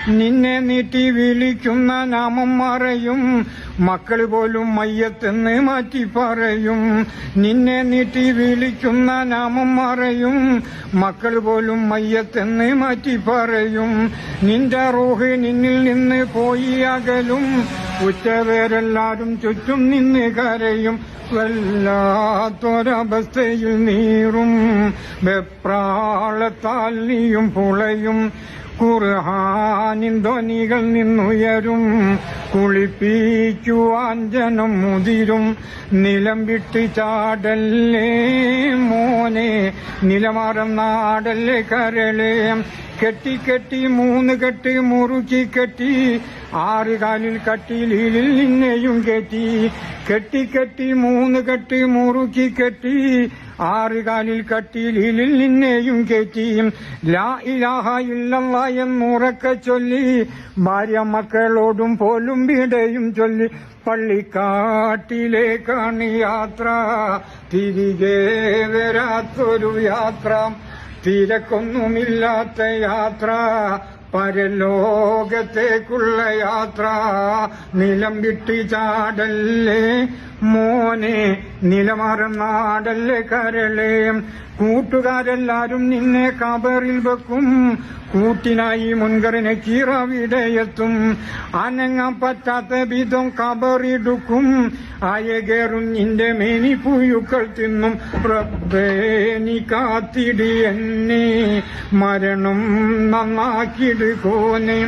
നിന്നെ നീട്ടി വിളിക്കുന്ന നാമം മറയും, മക്കൾ പോലും മയ്യത്തെന്ന് മാറ്റി പറയും. നിന്നെ നീട്ടി വിളിക്കുന്ന നാമം മറയും, മക്കൾ പോലും മയ്യത്തെന്ന് മാറ്റി പറയും. നിന്റെ റൂഹ് നിന്നിൽ നിന്ന് പോയി അകലും, ഉച്ചവേരെല്ലാരും ചുറ്റും നിന്ന് കരയും. വല്ലാത്തൊരവസ്ഥയിൽ നീറും, വെപ്രാളത്താൽ നീയും പുളയും. ഖുർആനിൻ ധ്വനികൾ നിന്നുയരും, കുളിപ്പിക്കുവാൻ ജനം മുതിരും. നിലം വിട്ട് ചാടല്ലേ മോനെ, നിലമറന്നാടല്ലേ കരളേ. കെട്ടി കെട്ടി 3 കെട്ട് മുറുക്കി കെട്ടി, 6 കാലിൽ കട്ടിലിൽ നിന്നെയും കെട്ടി. കെട്ടി കെട്ടി 3 കെട്ട് മുറുക്കി കെട്ടി, 6 കാലിൽ കട്ടിലിൽ നിന്നെയും കെട്ടി. ലാ ഇലാഹ ഇല്ലല്ലാഹ് എന്നുറക്കെ ചൊല്ലി, ഭാര്യ മക്കളോടും പോലും വിടയും ചൊല്ലി. പള്ളിക്കാട്ടിലേക്കാണ് യാത്ര, തിരികെ വരാത്തൊരു യാത്ര. തിരക്കൊന്നുമില്ലാത്ത യാത്ര, പരലോകത്തേക്കുള്ള യാത്ര. നിലം വിട്ട് ചാടല്ലേ മോനെ, നിലമറന്നാടല്ലേ കരളേ. കൂട്ടുകാരെല്ലാരും നിന്നെ കബറിൽ വെക്കും, കൂട്ടിനായി മുൻകറിനെ കീറവിടെയെത്തും. അനങ്ങാൻ പറ്റാത്ത വിധം കബറിടുക്കും, അയകേറും നിന്റെ മേനി പുഴുക്കൾ തിന്നും. റബ്ബേ നീ കാത്തിടി എന്നെ, മരണം നന്നാക്കിടുകോനെ.